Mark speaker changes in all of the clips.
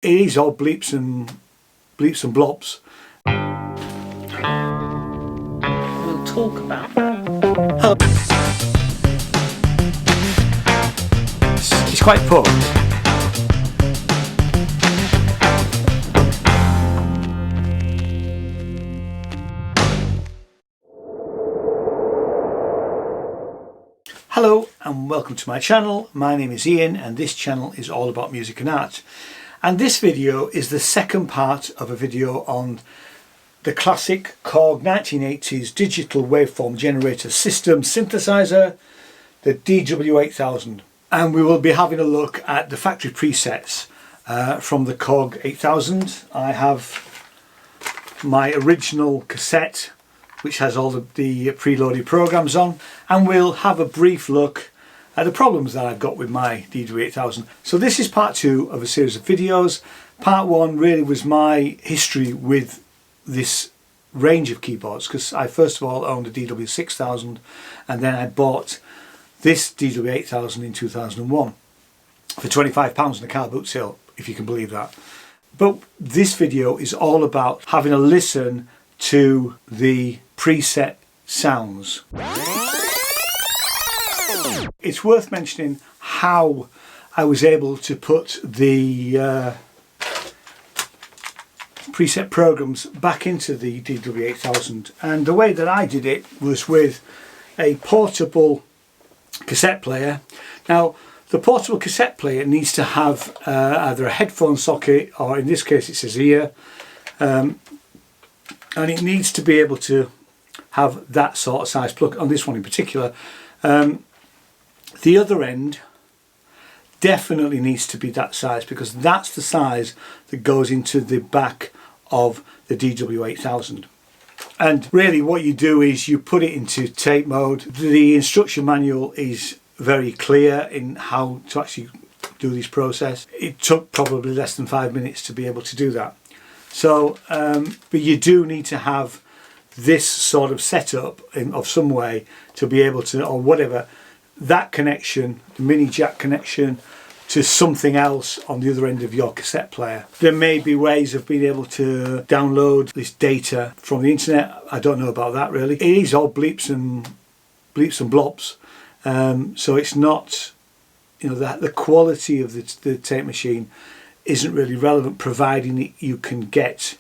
Speaker 1: It is all bleeps and blobs.
Speaker 2: We'll talk about
Speaker 1: It's quite poor. Hello and welcome to my channel. My name is Ian and this channel is all about music and art. And this video is the second part of a video on the classic Korg 1980s digital waveform generator system synthesizer, the DW8000. And we will be having a look at the factory presets from the Korg 8000. I have my original cassette which has all the preloaded programs on, and we'll have a brief look at the problems that I've got with my DW8000. So this is part two of a series of videos. Part one really was my history with this range of keyboards, because I first of all owned a DW6000 and then I bought this DW8000 in 2001 for £25 in a car boot sale, if you can believe that. But this video is all about having a listen to the preset sounds. It's worth mentioning how I was able to put the preset programs back into the DW8000, and the way that I did it was with a portable cassette player. Now the portable cassette player needs to have either a headphone socket, or in this case it says ear, and it needs to be able to have that sort of size plug on this one in particular. The other end definitely needs to be that size, because that's the size that goes into the back of the DW8000. And really what you do is you put it into tape mode. The instruction manual is very clear in how to actually do this process. It took probably less than 5 minutes to be able to do that. So, but you do need to have this sort of setup of some way to be able to, or whatever, that connection, the mini jack connection, to something else on the other end of your cassette player. There may be ways of being able to download this data from the internet. I don't know about that really. It is all bleeps and blobs, so it's not, you know, the quality of the tape machine isn't really relevant, providing you can get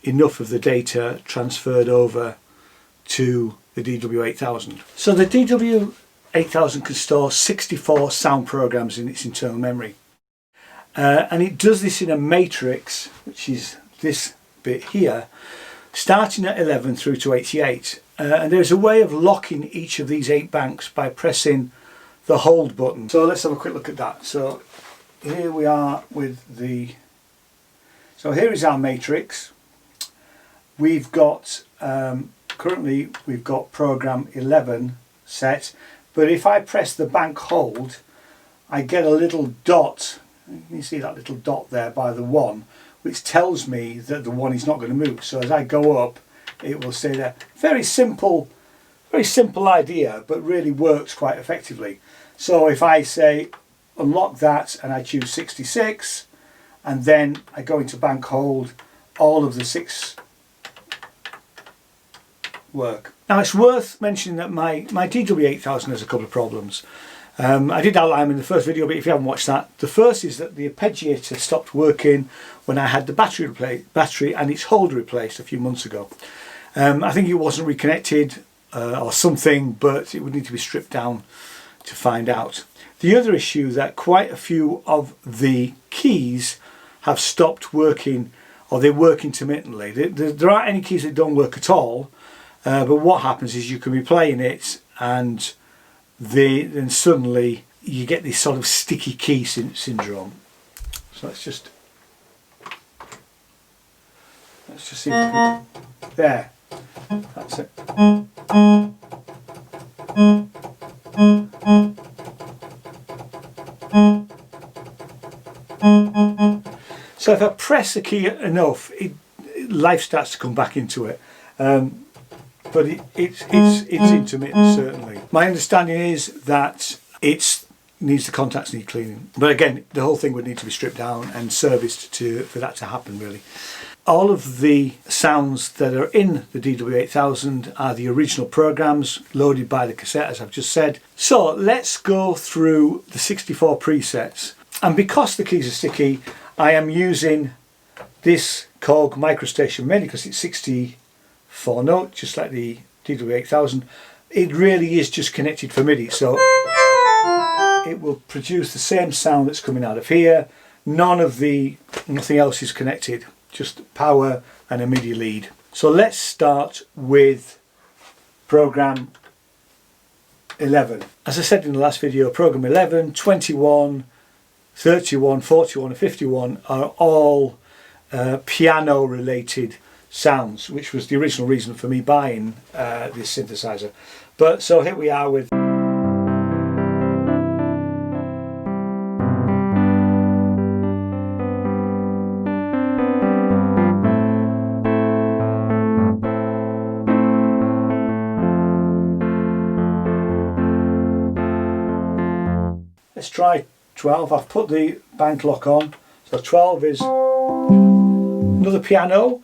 Speaker 1: enough of the data transferred over to the DW8000. So the DW8000 can store 64 sound programs in its internal memory, and it does this in a matrix, which is this bit here, starting at 11 through to 88, and there's a way of locking each of these 8 banks by pressing the hold button. So let's have a quick look at that. So here we are with so here is our matrix. We've got currently we've got program 11 set, but if I press the bank hold, I get a little dot. You see that little dot there by the 1, which tells me that the 1 is not going to move. So as I go up, it will stay there. Very simple idea, but really works quite effectively. So if I say unlock that and I choose 66, and then I go into bank hold, all of the 6 work. Now it's worth mentioning that my DW8000 has a couple of problems. I did outline them in the first video, but if you haven't watched that, the first is that the arpeggiator stopped working when I had the battery and its holder replaced a few months ago. I think it wasn't reconnected or something, but it would need to be stripped down to find out. The other issue that quite a few of the keys have stopped working, or they work intermittently. There aren't any keys that don't work at all, but what happens is you can be playing it and then suddenly you get this sort of sticky key syndrome. So let's just see if we can, there, that's it. So if I press the key enough, life starts to come back into it. But it's intermittent, certainly. My understanding is that it's the contacts need cleaning. But again, the whole thing would need to be stripped down and serviced for that to happen, really. All of the sounds that are in the DW8000 are the original programs loaded by the cassette, as I've just said. So let's go through the 64 presets. And because the keys are sticky, I am using this Korg microstation mainly because it's 64 note, just like the DW8000. It really is just connected for MIDI, so it will produce the same sound that's coming out of here. Nothing else is connected, just power and a MIDI lead. So let's start with program 11. As I said in the last video, program 11, 21, 31, 41 and 51 are all piano related sounds, which was the original reason for me buying this synthesizer. But so here we are with let's try 12. I've put the bank lock on, so 12 is another piano.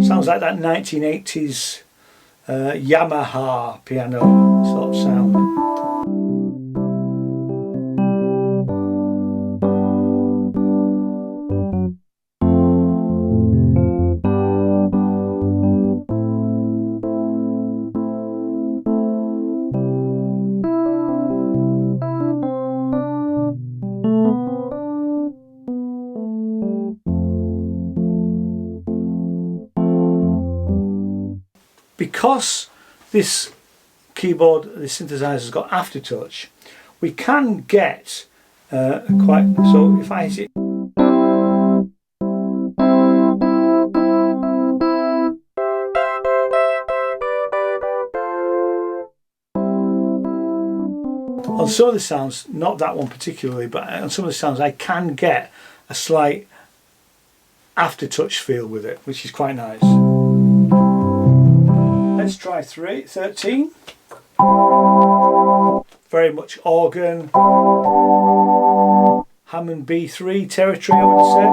Speaker 1: Sounds like that 1980s Yamaha piano sort of sound. Because this keyboard, this synthesizer has got aftertouch, we can get quite, so if I hit it, on some of the sounds, not that one particularly, but on some of the sounds I can get a slight aftertouch feel with it, which is quite nice. Let's try 13. Very much organ, Hammond B3 territory, I would have said.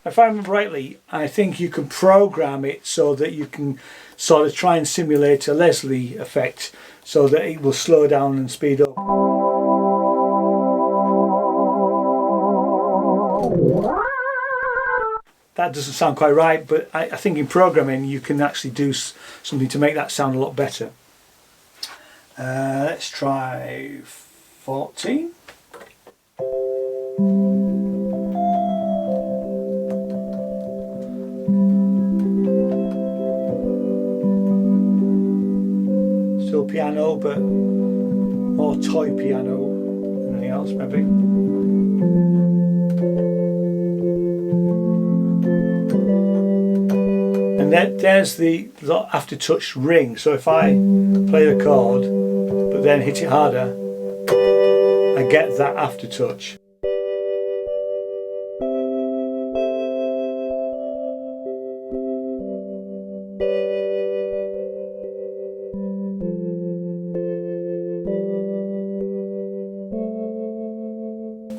Speaker 1: If I remember rightly, I think you can program it so that you can sort of try and simulate a Leslie effect so that it will slow down and speed up. That doesn't sound quite right, but I think in programming you can actually do something to make that sound a lot better. Let's try 14. Still piano, but more toy piano than anything else maybe. And there's the aftertouch ring, so if I play the chord but then hit it harder, I get that aftertouch.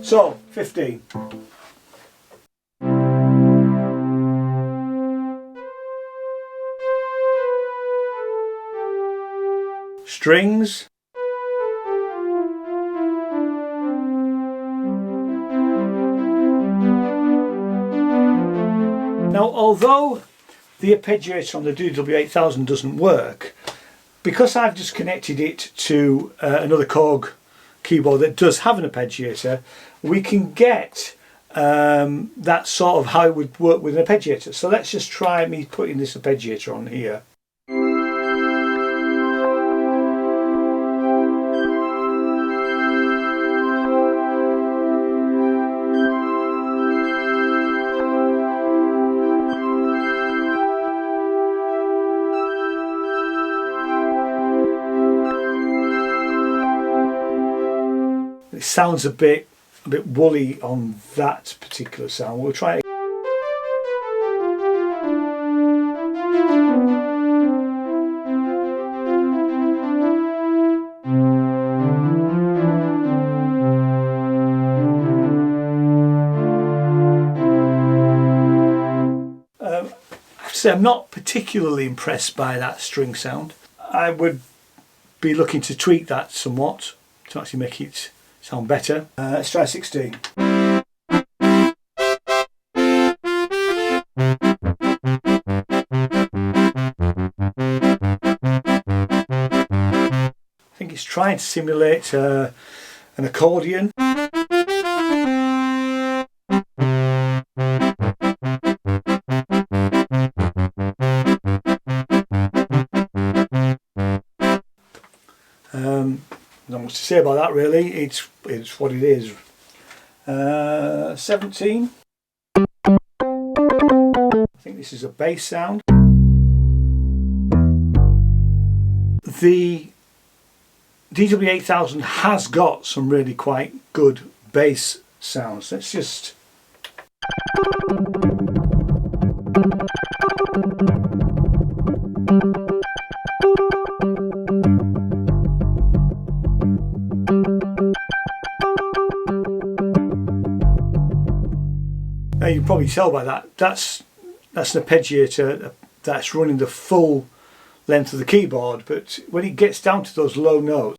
Speaker 1: So, 15. Strings. Now, although the arpeggiator on the DW8000 doesn't work, because I've just connected it to another Korg keyboard that does have an arpeggiator, we can get that sort of how it would work with an arpeggiator. So let's just try me putting this arpeggiator on here. It sounds a bit woolly on that particular sound. We'll try it. So I'm not particularly impressed by that string sound. I would be looking to tweak that somewhat to actually make it sound better. Let's try 16. I think it's trying to simulate an accordion. Not much to say about that really, it's what it is. 17. I think this is a bass sound. The DW8000 has got some really quite good bass sounds. Let's just now you can probably tell by that that's an arpeggiator that's running the full length of the keyboard, but when it gets down to those low notes,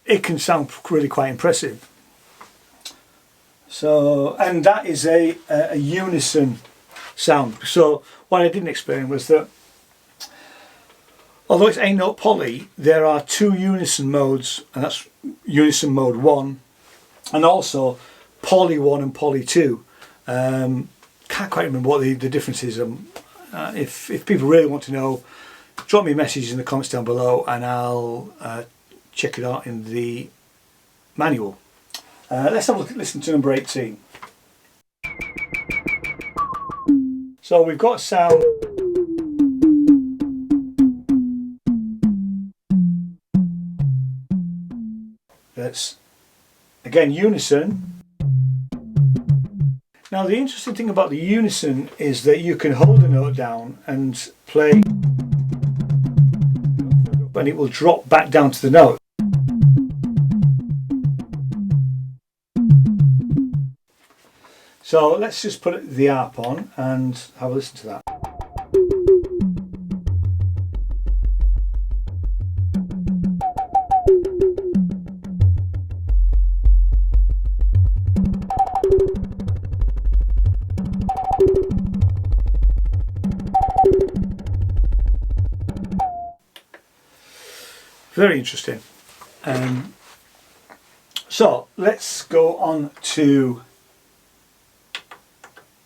Speaker 1: it can sound really quite impressive. So, and that is a unison sound. So what I didn't explain was that although it's A note poly, there are two unison modes, and that's unison mode 1 and also poly 1 and poly 2. Can't quite remember what the difference is. If people really want to know, drop me a message in the comments down below and I'll check it out in the manual. Let's have a look, listen to number 18. So we've got a sound that's again unison. Now the interesting thing about the unison is that you can hold a note down and play and it will drop back down to the note. So let's just put the harp on and have a listen to that. Very interesting. So let's go on to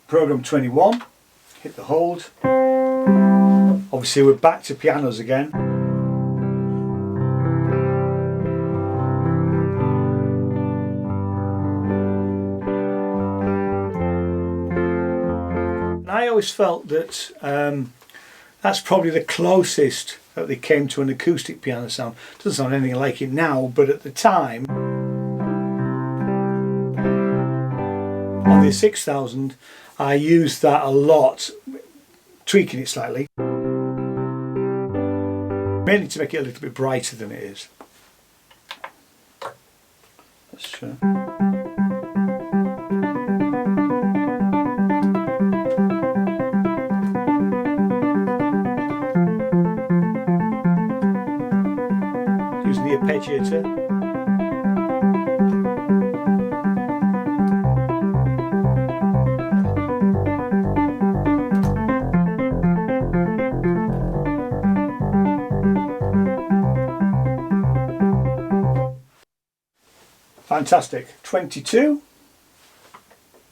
Speaker 1: program 21, hit the hold. Obviously we're back to pianos again. And I always felt that that's probably the closest that they came to an acoustic piano sound. Doesn't sound anything like it now, but at the time on the 6000 I used that a lot, tweaking it slightly, mainly to make it a little bit brighter than it is. Let's try. Using the arpeggiator. Fantastic. 22.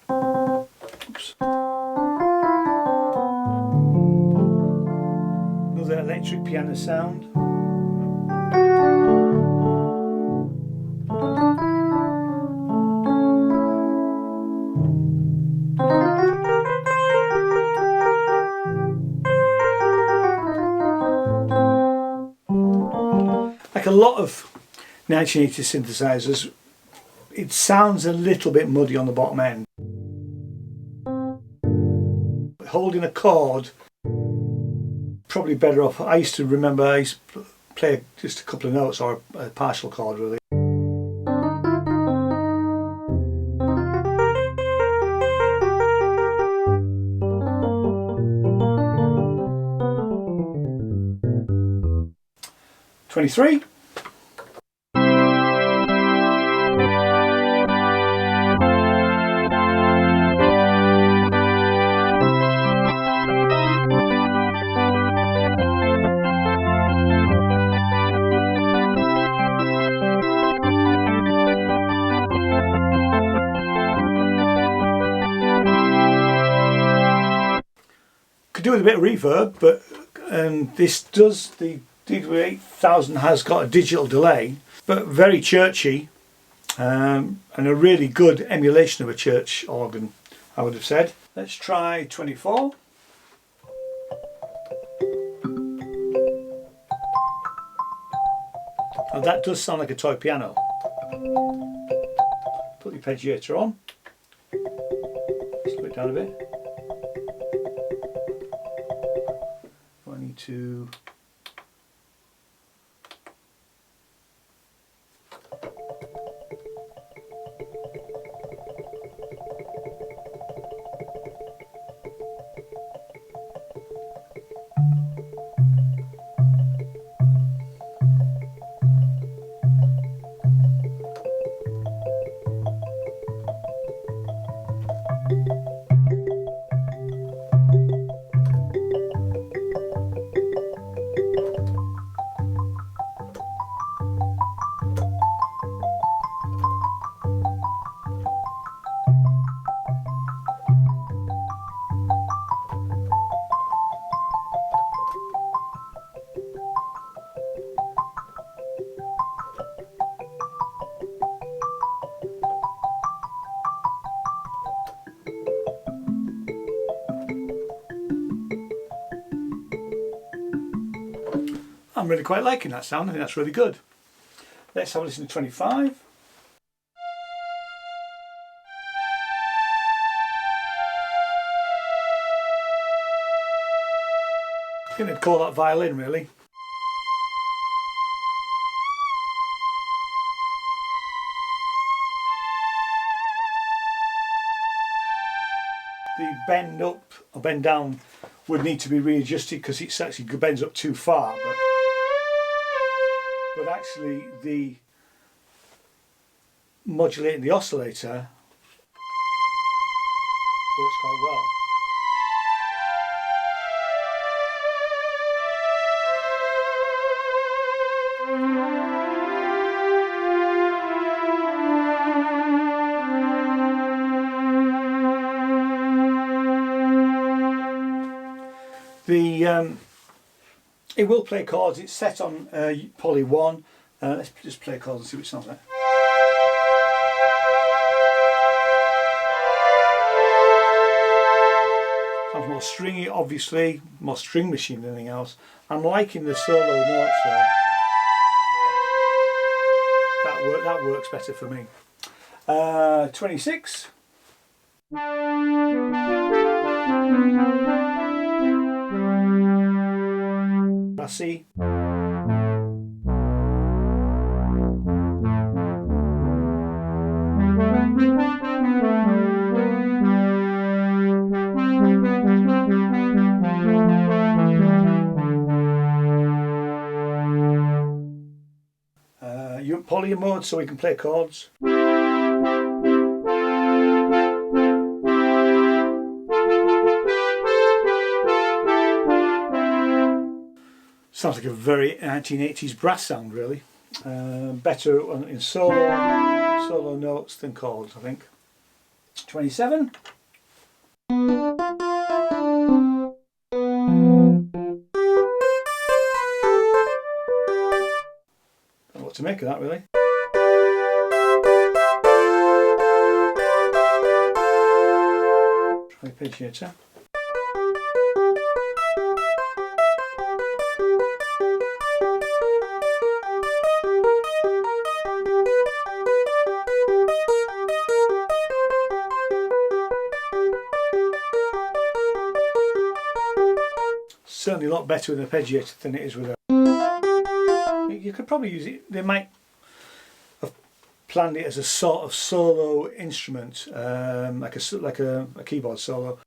Speaker 1: Oops. Another electric piano sound. Like a lot of 1980s synthesizers, It sounds a little bit muddy on the bottom end. But holding a chord, probably better off. I used to play just a couple of notes or a partial chord really. '23. Could do with a bit of reverb, but the DW8000 has got a digital delay, but very churchy, and a really good emulation of a church organ, I would have said. Let's try 24. And that does sound like a toy piano. Put the arpeggiator on. Slow it down a bit. I need to. I'm really quite liking that sound. I think that's really good. Let's have a listen to 25. I think I'd call that violin really. The bend up or bend down would need to be readjusted because it actually bends up too far. But actually the modulating the oscillator works quite well. It will play chords. It's set on Poly 1. Let's just play chords and see what it sounds like. Sounds more stringy, obviously, more string machine than anything else. I'm liking the solo notes there. That works better for me. 26. Brassy. Poly mode so we can play chords. Sounds like a very 1980s brass sound really. Better in solo notes than chords, I think. 27. What to make of that really. Try arpeggiator. certainly a lot better with an arpeggiator than it is with a... You could probably use it, they might have planned it as a sort of solo instrument, like a keyboard solo.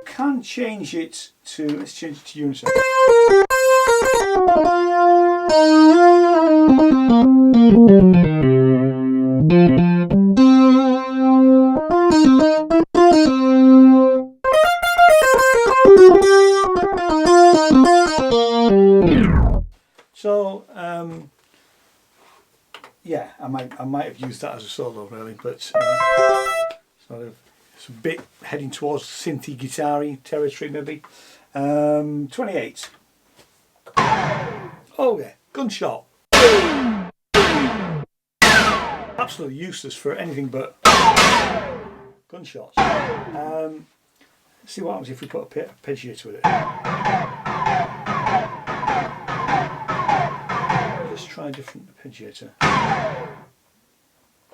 Speaker 1: Can change it to, let's change it to unison. So yeah, I might have used that as a solo really, but sort of it's a bit heading towards synthy guitar-y territory maybe. 28. Oh yeah, gunshot. Absolutely useless for anything but gunshots. Let's see what happens if we put a arpeggiator with it. Let's try a different arpeggiator.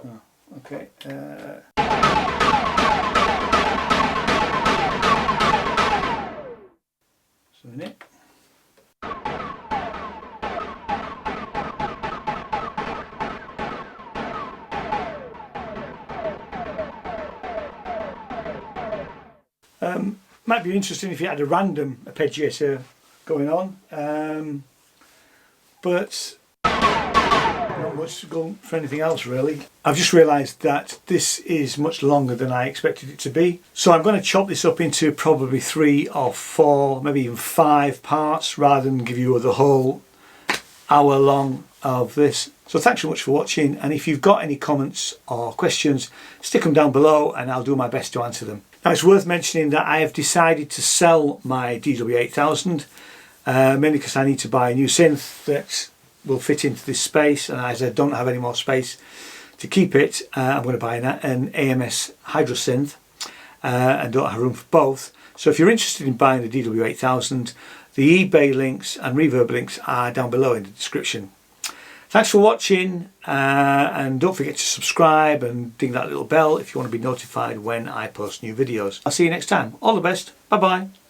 Speaker 1: Oh, okay. So in it. Might be interesting if you had a random arpeggiator going on, but not much to go for anything else really. I've just realised that this is much longer than I expected it to be, so I'm going to chop this up into probably 3 or 4, maybe even 5 parts, rather than give you the whole hour long of this. So thanks so much for watching, and if you've got any comments or questions, stick them down below and I'll do my best to answer them. Now it's worth mentioning that I have decided to sell my DW8000, mainly because I need to buy a new synth that will fit into this space, and as I don't have any more space to keep it, I'm going to buy an AMS Hydro synth and don't have room for both. So if you're interested in buying the DW8000, the eBay links and reverb links are down below in the description. Thanks for watching, and don't forget to subscribe and ding that little bell if you want to be notified when I post new videos. I'll see you next time. All the best. Bye bye.